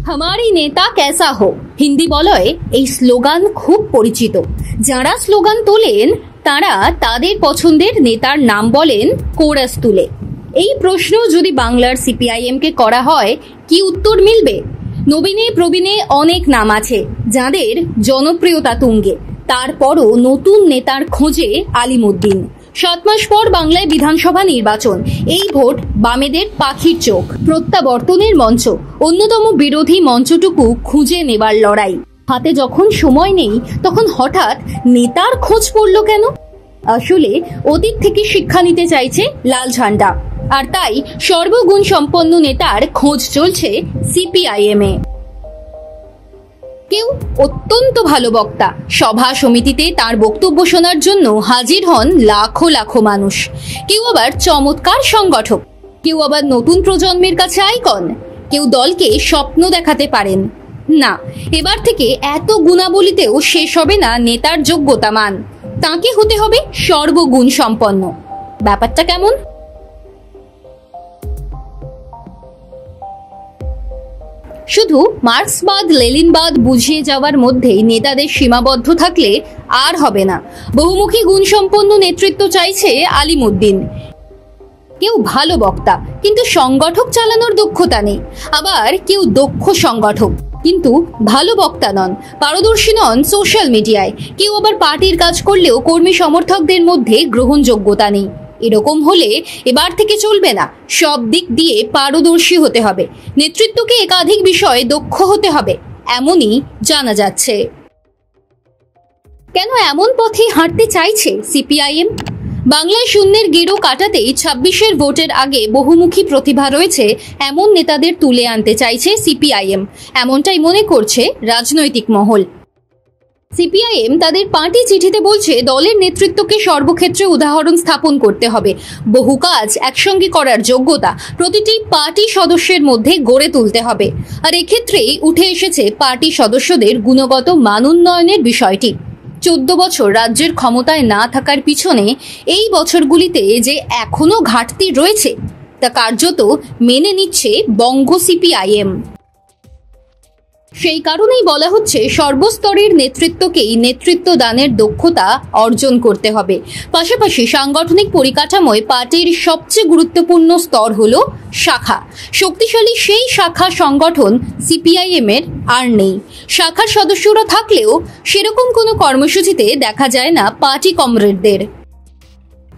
हमारी नेता कैसा हो হিন্দি বলয়ে এই স্লোগান খুব পরিচিত। যারা স্লোগান তোলেন তারা তাদের পছন্দের নেতার নাম বলেন কোরাস তুলে। এই প্রশ্ন যদি বাংলার সিপিআইএম কে করা হয় কি উত্তর মিলবে? নবীনে প্রবীণে অনেক নাম আছে যাদের জনপ্রিয়তা তুঙ্গে, তারপরও নতুন নেতার খোঁজে আলিমুদ্দিন। 7 মাস পর বাংলায় বিধানসভা নির্বাচন। এই ভোট বামেদের পাখির চোখ, প্রত্যাবর্তনের মঞ্চ, অন্যতম বিরোধী মঞ্চটুকু খুঁজে নেবার লড়াই। হাতে যখন সময় নেই তখন হঠাৎ নেতার খোঁজ পড়ল কেন? আসলে অতীত থেকে শিক্ষা নিতে চাইছে লাল ঝান্ডা, আর তাই সর্বগুণ সম্পন্ন নেতার খোঁজ চলছে সিপিআইএম এ। কেউ অত্যন্ত ভালো বক্তা, সভা সমিতিতে তার বক্তব্য শোনার জন্য হাজির হন লাখো লাখো মানুষ। কেউ আবার চমৎকার সংগঠক, কেউ আবার নতুন প্রজন্মের কাছে আইকন, কেউ দলকে স্বপ্ন দেখাতে পারেন। না, এবার থেকে এত গুণাবলীতেও শেষ হবে না নেতার যোগ্যতা মান, তাকে হতে হবে সর্বগুণ সম্পন্ন। ব্যাপারটা কেমন? শুধু মার্ক্সবাদ লেনিনবাদ বুঝিয়ে যাওয়ার মধ্যেই নেতাদের সীমাবদ্ধ থাকলে আর হবে না। বহুমুখী গুণসম্পন্ন নেতৃত্ব চাইছে আলিমুদ্দিন। কেউ ভালো বক্তা কিন্তু সংগঠক চালানোর দক্ষতা নেই, আবার কেউ দক্ষ সংগঠক কিন্তু ভালো বক্তা নন, পারদর্শী নন সোশ্যাল মিডিয়ায়। কেউ আবার পার্টির কাজ করলেও কর্মী সমর্থকদের মধ্যে গ্রহণযোগ্যতা নেই। এরকম হলে এবার থেকে চলবে না, সব দিক দিয়ে পারদর্শী হতে হবে, নেতৃত্বকে একাধিক বিষয়ে দক্ষ হতে হবে, এমনই জানা যাচ্ছে। কেন এমন পথে হাঁটতে চাইছে সিপিআইএম? বাংলায় শূন্যের গেরো কাটাতেই 26-এর ভোটের আগে বহুমুখী প্রতিভা রয়েছে এমন নেতাদের তুলে আনতে চাইছে সিপিআইএম, এমনটাই মনে করছে রাজনৈতিক মহল। সিপিআইএম তাদের পার্টি চিঠিতে বলছে দলের নেতৃত্বকে সর্বক্ষেত্রে উদাহরণ স্থাপন করতে হবে, বহু কাজ একসঙ্গে করার যোগ্যতা প্রতিটি পার্টি সদস্যের মধ্যে গড়ে তুলতে হবে। আর এক্ষেত্রেই উঠে এসেছে পার্টি সদস্যদের গুণগত মান উন্নয়নের বিষয়টি। 14 বছর রাজ্যের ক্ষমতায় না থাকার পিছনে এই বছরগুলিতে যে এখনো ঘাটতি রয়েছে তা কার্যত মেনে নিচ্ছে বঙ্গ সিপিআইএম। সেই কারণেই বলা হচ্ছে সর্বস্তরের নেতৃত্বকেই নেতৃত্ব দানের দক্ষতা অর্জন করতে হবে। পাশাপাশি সাংগঠনিক পরিকাঠামোয় পার্টির সবচেয়ে গুরুত্বপূর্ণ স্তর হলো শাখা। শক্তিশালী সেই শাখা সংগঠন সিপিআইএম এর আর নেই। শাখার সদস্যরা থাকলেও সেরকম কোনো কর্মসূচিতে দেখা যায় না পার্টি কমরেডদের।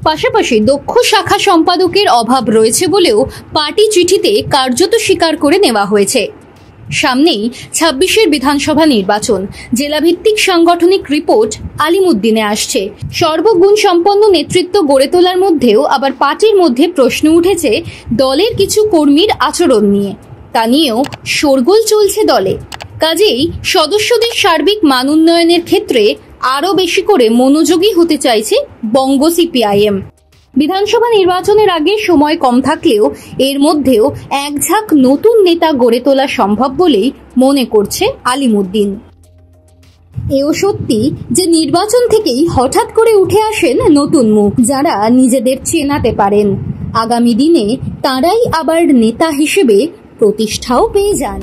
পাশাপাশি দক্ষ শাখা সম্পাদকের অভাব রয়েছে বলেও পার্টি চিঠিতে কার্যত স্বীকার করে নেওয়া হয়েছে। সামনেই 26-এর বিধানসভা নির্বাচন, জেলাভিত্তিক সাংগঠনিক রিপোর্ট আলিমুদ্দিনে আসছে। সর্বগুণ সম্পন্ন নেতৃত্ব গড়ে তোলার মধ্যেও আবার পার্টির মধ্যে প্রশ্ন উঠেছে দলের কিছু কর্মীর আচরণ নিয়ে, তা নিয়েও শোরগোল চলছে দলে। কাজেই সদস্যদের সার্বিক মান উন্নয়নের ক্ষেত্রে আরও বেশি করে মনোযোগী হতে চাইছে বঙ্গ সিপিআইএম। বিধানসভা নির্বাচনের আগে সময় কম থাকলেও এর মধ্যেও এক ঝাঁক নতুন নেতা গড়ে তোলা সম্ভব বলেই মনে করছে আলিমুদ্দিন। এও সত্যি যে নির্বাচন থেকেই হঠাৎ করে উঠে আসেন নতুন মুখ, যারা নিজেদের চেনাতে পারেন। আগামী দিনে তাঁরাই আবার নেতা হিসেবে প্রতিষ্ঠাও পেয়ে যান।